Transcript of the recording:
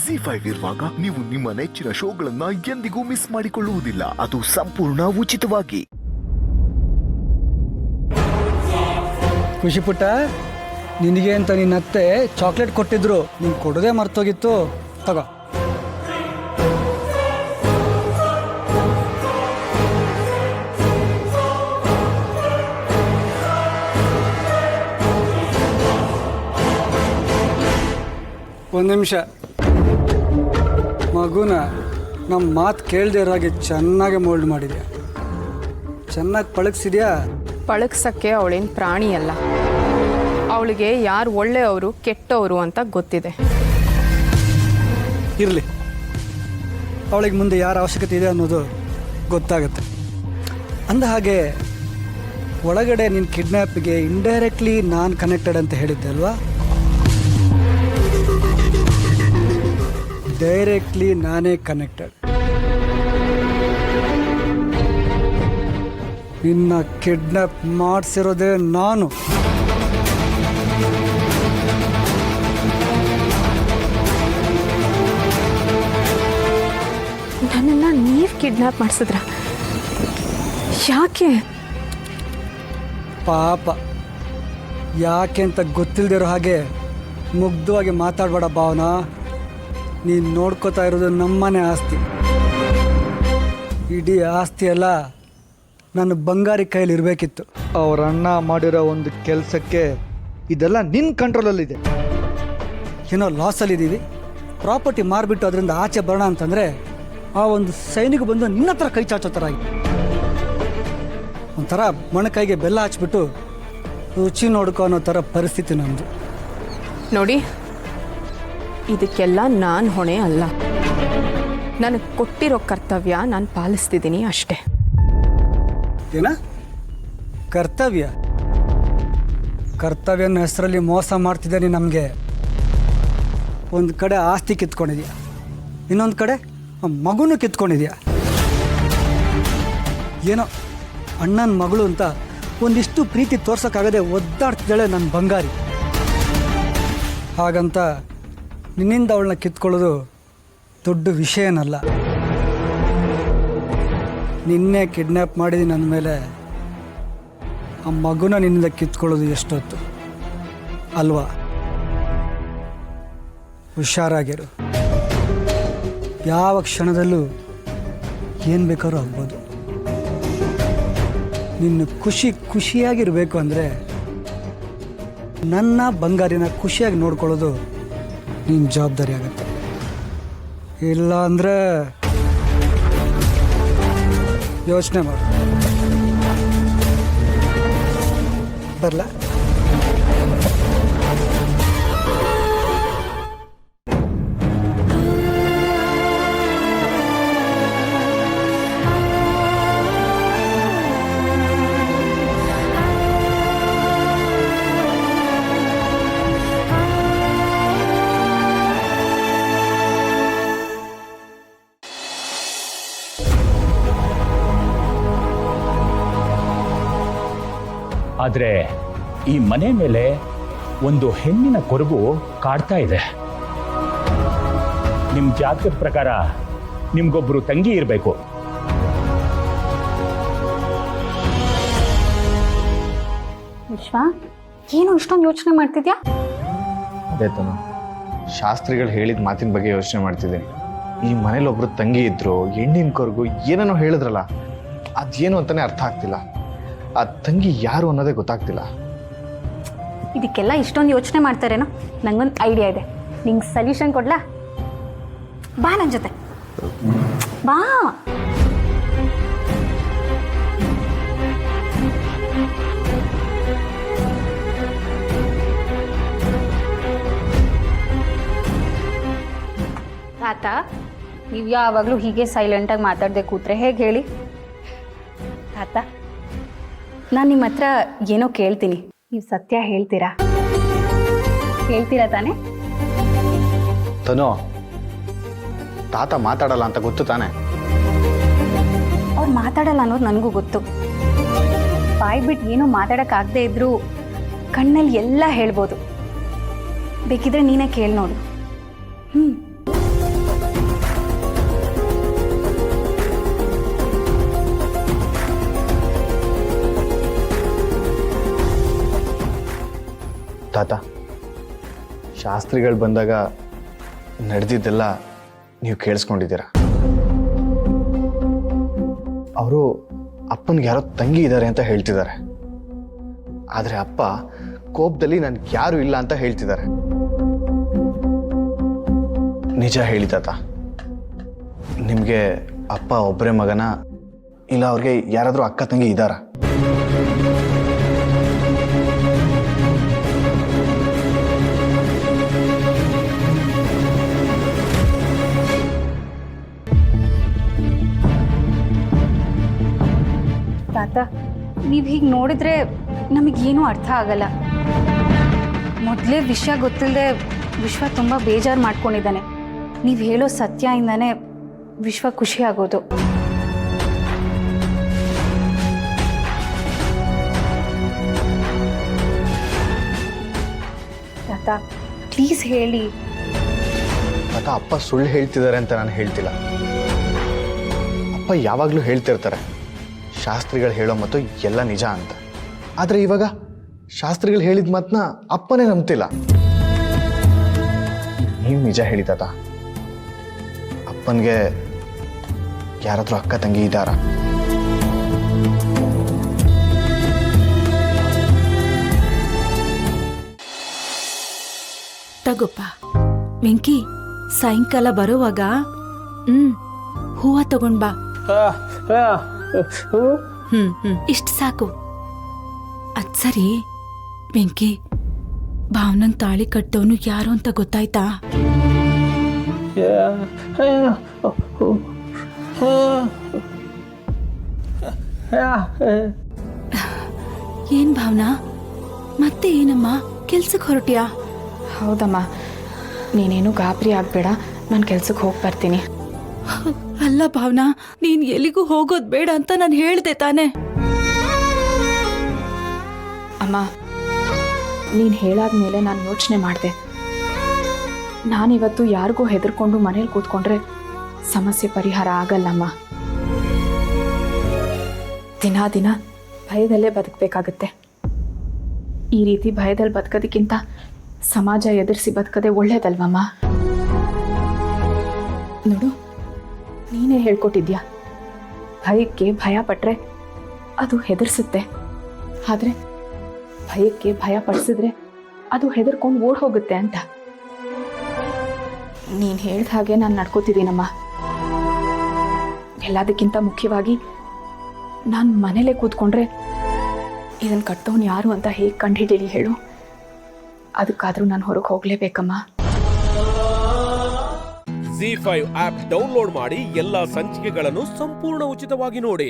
ಜಿ5 ಇರುವಾಗ ನೀವು ನಿಮ್ಮ ನೆಚ್ಚಿನ ಶೋಗಳನ್ನ ಎಂದಿಗೂ ಮಿಸ್ ಮಾಡಿಕೊಳ್ಳುವುದಿಲ್ಲ. ಅದು ಸಂಪೂರ್ಣ ಉಚಿತವಾಗಿ. ಖುಷಿ ಪುಟ್ಟ, ನಿನಗೆ ಅಂತ ನಿನ್ನ ಅತ್ತೆ ಚಾಕ್ಲೇಟ್ ಕೊಟ್ಟಿದ್ರು, ನೀನು ಕೊಡೋದೇ ಮರ್ತೋಗಿತ್ತು. ತಗೋ. ಒಂದು ನಿಮಿಷ. ಮಗುನ ನಮ್ಮ ಮಾತು ಕೇಳದೆ ಇರೋ ಹಾಗೆ ಚೆನ್ನಾಗಿ ಮೋಲ್ಡ್ ಮಾಡಿದ್ಯಾ, ಚೆನ್ನಾಗಿ ಪಳಗಿಸಿದ್ಯಾ. ಪಳಗ್ಸಕ್ಕೆ ಅವಳೇನು ಪ್ರಾಣಿ ಅಲ್ಲ. ಅವಳಿಗೆ ಯಾರು ಒಳ್ಳೆಯವರು ಕೆಟ್ಟವರು ಅಂತ ಗೊತ್ತಿದೆ. ಇರಲಿ, ಅವಳಿಗೆ ಮುಂದೆ ಯಾರ ಅವಶ್ಯಕತೆ ಇದೆ ಅನ್ನೋದು ಗೊತ್ತಾಗುತ್ತೆ. ಅಂದ ಹಾಗೆ ಒಳಗಡೆ ನಿನ್ನ ಕಿಡ್ನ್ಯಾಪ್ಗೆ ಇಂಡೈರೆಕ್ಟ್ಲಿ ನಾನು ಕನೆಕ್ಟೆಡ್ ಅಂತ ಹೇಳಿದ್ದೆ ಅಲ್ವಾ? ಡೈರೆಕ್ಟ್ಲಿ ನಾನೇ ಕನೆಕ್ಟೆಡ್. ನಿನ್ನ ಕಿಡ್ನಾಪ್ ಮಾಡಿಸಿರೋದೇ ನಾನು. ನನ್ನನ್ನು ನೀವು ಕಿಡ್ನಾಪ್ ಮಾಡಿಸಿದ್ರ? ಯಾಕೆ? ಪಾಪ, ಯಾಕೆ ಅಂತ ಗೊತ್ತಿಲ್ಲದಿರೋ ಹಾಗೆ ಮುಗ್ಧವಾಗಿ ಮಾತಾಡಬೇಡ ಭಾವನಾ. ನೀನು ನೋಡ್ಕೋತಾ ಇರೋದು ನಮ್ಮನೆ ಆಸ್ತಿ. ಇಡೀ ಆಸ್ತಿ ಎಲ್ಲ ನನ್ನ ಬಂಗಾರಿ ಕೈಲಿ ಇರಬೇಕಿತ್ತು. ಅವ್ರ ಅಣ್ಣ ಮಾಡಿರೋ ಒಂದು ಕೆಲಸಕ್ಕೆ ಇದೆಲ್ಲ ನಿನ್ನ ಕಂಟ್ರೋಲಲ್ಲಿದೆ. ಏನೋ ಲಾಸಲ್ಲಿದ್ದೀವಿ, ಪ್ರಾಪರ್ಟಿ ಮಾರಿಬಿಟ್ಟು ಅದರಿಂದ ಆಚೆ ಬರೋಣ ಅಂತಂದರೆ ಆ ಒಂದು ಸೈನಿಕ ಬಂದು ನಿನ್ನ ಹತ್ರ ಕೈ ಚಾಚೋ ಥರ ಆಗಿದೆ. ಒಂಥರ ಮೊಣಕೈಗೆ ಬೆಲ್ಲ ಹಚ್ಬಿಟ್ಟು ರುಚಿ ನೋಡ್ಕೊ ಅನ್ನೋ ಥರ ಪರಿಸ್ಥಿತಿ ನಮ್ಮದು. ನೋಡಿ, ಇದಕ್ಕೆಲ್ಲ ನಾನು ಹೊಣೆ ಅಲ್ಲ. ನನಗೆ ಕೊಟ್ಟಿರೋ ಕರ್ತವ್ಯ ನಾನು ಪಾಲಿಸ್ತಿದ್ದೀನಿ ಅಷ್ಟೇ. ಏನ ಕರ್ತವ್ಯ? ಕರ್ತವ್ಯನ ಹೆಸರಲ್ಲಿ ಮೋಸ ಮಾಡ್ತಿದ್ದೀನಿ ನಮಗೆ. ಒಂದು ಕಡೆ ಆಸ್ತಿ ಕಿತ್ಕೊಂಡಿದ್ಯಾ, ಇನ್ನೊಂದು ಕಡೆ ಮಗುನೂ ಕಿತ್ಕೊಂಡಿದ್ಯಾ. ಏನೋ ಅಣ್ಣನ ಮಗಳು ಅಂತ ಒಂದಿಷ್ಟು ಪ್ರೀತಿ ತೋರ್ಸೋಕ್ಕಾಗದೆ ಒದ್ದಾಡ್ತಿದ್ದಾಳೆ ನನ್ನ ಬಂಗಾರಿ. ಹಾಗಂತ ನಿನ್ನಿಂದ ಅವಳನ್ನ ಕಿತ್ಕೊಳ್ಳೋದು ದೊಡ್ಡ ವಿಷಯನಲ್ಲ. ನಿನ್ನೆ ಕಿಡ್ನ್ಯಾಪ್ ಮಾಡಿದ್ದೀನಿ ನನ್ನ ಮೇಲೆ, ಆ ಮಗುನ ನಿನ್ನಿಂದ ಕಿತ್ಕೊಳ್ಳೋದು ಎಷ್ಟೊತ್ತು ಅಲ್ವಾ? ಹುಷಾರಾಗಿರು. ಯಾವ ಕ್ಷಣದಲ್ಲೂ ಏನು ಬೇಕಾದ್ರೂ ಆಗ್ಬೋದು. ನಿನ್ನ ಖುಷಿಯಾಗಿರಬೇಕು ಅಂದರೆ ನನ್ನ ಬಂಗಾರಿನ ಖುಷಿಯಾಗಿ ನೋಡ್ಕೊಳ್ಳೋದು ನಿನ್ನ ಜವಾಬ್ದಾರಿ ಆಗುತ್ತೆ. ಇಲ್ಲ ಅಂದರೆ ಯೋಚನೆ ಮಾಡು. ಬರಲ? ಆದರೆ ಈ ಮನೆ ಮೇಲೆ ಒಂದು ಹೆಣ್ಣಿನ ಕೊರಗು ಕಾಡ್ತಾ ಇದೆ. ನಿಮ್ಮ ಜಾತಕದ ಪ್ರಕಾರ ನಿಮ್ಗೊಬ್ರು ತಂಗಿ ಇರಬೇಕು. ವಿಶ್ವ, ಏನು ಇಷ್ಟೊಂದು ಯೋಚನೆ ಮಾಡ್ತಿದ್ಯಾ? ಅದೇ ತನು, ಶಾಸ್ತ್ರಿಗಳು ಹೇಳಿದ ಮಾತಿನ ಬಗ್ಗೆ ಯೋಚನೆ ಮಾಡ್ತಿದ್ದೀನಿ. ಈ ಮನೇಲಿ ಒಬ್ರು ತಂಗಿ ಇದ್ರು, ಹೆಣ್ಣಿನ ಕೊರಗು ಏನೇನೋ ಹೇಳಿದ್ರಲ್ಲ, ಅದೇನು ಅಂತಾನೆ ಅರ್ಥ ಆಗ್ತಿಲ್ಲ. ಆ ತಂಗಿ ಯಾರು ಅನ್ನೋದೇ ಗೊತ್ತಾಗ್ತಿಲ್ಲ. ಇದಕ್ಕೆಲ್ಲ ಇಷ್ಟೊಂದು ಯೋಚನೆ ಮಾಡ್ತಾರೇನೋ? ನಂಗೊಂದು ಐಡಿಯಾ ಇದೆ, ನಿಂಗೆ ಸೊಲ್ಯೂಷನ್ ಕೊಡ್ಲಾ? ಬಾ ನನ್ನ ಜೊತೆ, ಬಾ. ತಾತ, ನೀವು ಯಾವಾಗಲೂ ಹೀಗೆ ಸೈಲೆಂಟಾಗಿ ಮಾತಾಡದೆ ಕೂತ್ರೆ ಹೇಗೆ ಹೇಳಿ? ತಾತ, ನಾನು ನಿಮ್ಮ ಹತ್ರ ಏನೋ ಕೇಳ್ತೀನಿ, ನೀವು ಸತ್ಯ ಹೇಳ್ತೀರಾ? ಹೇಳ್ತೀರಾ ತಾನೆ? ತನು, ತಾತ ಮಾತಾಡಲ್ಲ ಅಂತ ಗೊತ್ತು ತಾನೆ? ಅವ್ರು ಮಾತಾಡಲ್ಲ ಅನ್ನೋದು ನನಗೂ ಗೊತ್ತು. ಬಾಯ್ ಬಿಟ್ಟು ಏನೂ ಮಾತಾಡೋಕ್ಕಾಗದೇ ಇದ್ರೂ ಕಣ್ಣಲ್ಲಿ ಎಲ್ಲ ಹೇಳ್ಬೋದು. ಬೇಕಿದ್ರೆ ನೀನೇ ಕೇಳಿ ನೋಡು. ತಾತ, ಶಾಸ್ತ್ರಿಗಳು ಬಂದಾಗ ನಡೆದಿದ್ದೆಲ್ಲ ನೀವು ಕೇಳಿಸ್ಕೊಂಡಿದ್ದೀರ. ಅವರು ಅಪ್ಪನಿಗೆ ಯಾರೋ ತಂಗಿ ಇದ್ದಾರೆ ಅಂತ ಹೇಳ್ತಿದ್ದಾರೆ. ಆದರೆ ಅಪ್ಪ ಕೋಪದಲ್ಲಿ ನನ್ಗೆ ಯಾರು ಇಲ್ಲ ಅಂತ ಹೇಳ್ತಿದ್ದಾರೆ. ನಿಜ ಹೇಳಿ ತಾತ, ನಿಮಗೆ ಅಪ್ಪ ಒಬ್ಬರೇ ಮಗನ, ಇಲ್ಲ ಅವ್ರಿಗೆ ಯಾರಾದರೂ ಅಕ್ಕ ತಂಗಿ ಇದ್ದಾರ? ತಾತ, ನೀವು ಹೀಗೆ ನೋಡಿದ್ರೆ ನಮಗೇನೂ ಅರ್ಥ ಆಗಲ್ಲ. ಮೊದಲೇ ವಿಷಯ ಗೊತ್ತಿಲ್ಲದೆ ವಿಶ್ವ ತುಂಬ ಬೇಜಾರು ಮಾಡ್ಕೊಂಡಿದ್ದಾನೆ. ನೀವು ಹೇಳೋ ಸತ್ಯದಿಂದನೇ ವಿಶ್ವ ಖುಷಿ ಆಗೋದು. ತಾತ, ಪ್ಲೀಸ್ ಹೇಳಿ. ತಾತ, ಅಪ್ಪ ಸುಳ್ಳು ಹೇಳ್ತಿದ್ದಾರೆ ಅಂತ ನಾನು ಹೇಳ್ತಿಲ್ಲ. ಅಪ್ಪ ಯಾವಾಗಲೂ ಹೇಳ್ತಿರ್ತಾರೆ ಶಾಸ್ತ್ರಿಗಳು ಹೇಳೋ ಮತ್ತು ಎಲ್ಲ ನಿಜ ಅಂತ. ಆದರೆ ಇವಾಗ ಶಾಸ್ತ್ರಿಗಳು ಹೇಳಿದ ಮಾತನ್ನ ಅಪ್ಪನೇ ನಂಬ್ತಿಲ್ಲ. ನೀವು ನಿಜ ಹೇಳಿ ತಾತ, ಅಪ್ಪನಿಗೆ ಯಾರಾದರೂ ಅಕ್ಕ ತಂಗಿ ಇದ್ದಾರಾ? ತಗೋಪ್ಪ ವೆಂಕಿ, ಸಾಯಂಕಾಲ ಬರೋವಾಗ ಹೂವ ತಗೊಂಡ್ ಬಾ. ಇಷ್ಟ ಸಾಕು. ಅದ್ ಸರಿ ವೆಂಕಿ, ಭಾವನಂಗ್ ತಾಳಿ ಕಟ್ಟೋನು ಯಾರು ಅಂತ ಗೊತ್ತಾಯ್ತಾ? ಏನ್ ಭಾವನಾ, ಮತ್ತೆ ಏನಮ್ಮ ಕೆಲ್ಸಕ್ಕೆ ಹೊರಟ್ಯಾ? ಹೌದಮ್ಮ, ನೀನೇನು ಗಾಬರಿ ಆಗಬೇಡ, ನಾನು ಕೆಲ್ಸಕ್ಕೆ ಹೋಗಿ ಬರ್ತೀನಿ. ಅಲ್ಲ ಭಾವನಾ, ನೀನ್ ಎಲ್ಲಿಗೂ ಹೋಗೋದ್ ಬೇಡ ಅಂತ ನಾನು ಹೇಳ್ದೆ ತಾನೆ. ಅಮ್ಮ, ನೀನು ಹೇಳಾದ್ಮೇಲೆ ನಾನು ಯೋಚನೆ ಮಾಡಿದೆ. ನಾನಿವತ್ತು ಯಾರಿಗೂ ಹೆದರ್ಕೊಂಡು ಮನೇಲಿ ಕೂತ್ಕೊಂಡ್ರೆ ಸಮಸ್ಯೆ ಪರಿಹಾರ ಆಗಲ್ಲಮ್ಮ. ದಿನ ದಿನ ಭಯದಲ್ಲೇ ಬದುಕಬೇಕಾಗತ್ತೆ. ಈ ರೀತಿ ಭಯದಲ್ಲಿ ಬದುಕೋದಕ್ಕಿಂತ ಸಮಾಜ ಎದುರಿಸಿ ಬದುಕದೆ ಒಳ್ಳೇದಲ್ವಮ್ಮ? ನೋಡು, ನೀನೇ ಹೇಳ್ಕೊಟ್ಟಿದ್ಯಾ, ಭಯಕ್ಕೆ ಭಯ ಪಟ್ರೆ ಅದು ಹೆದರ್ಸುತ್ತೆ, ಆದರೆ ಭಯಕ್ಕೆ ಭಯ ಪಡಿಸಿದ್ರೆ ಅದು ಹೆದರ್ಕೊಂಡು ಓಡ್ ಹೋಗುತ್ತೆ ಅಂತ. ನೀನು ಹೇಳ್ದ ಹಾಗೆ ನಾನು ನಡ್ಕೋತಿದ್ದೀನಮ್ಮ. ಎಲ್ಲದಕ್ಕಿಂತ ಮುಖ್ಯವಾಗಿ ನಾನು ಮನೇಲೆ ಕೂತ್ಕೊಂಡ್ರೆ ಇದನ್ನು ಕಟ್ಟೋನು ಯಾರು ಅಂತ ಹೇಗೆ ಕಂಡುಹಿಡೀಲಿ ಹೇಳು? ಅದಕ್ಕಾದರೂ ನಾನು ಹೊರಗೆ ಹೋಗಲೇಬೇಕಮ್ಮ. ZEE5 ಆಪ್ ಡೌನ್ಲೋಡ್ ಮಾಡಿ ಎಲ್ಲಾ ಸಂಚಿಕೆಗಳನ್ನು ಸಂಪೂರ್ಣ ಉಚಿತವಾಗಿ ನೋಡಿ.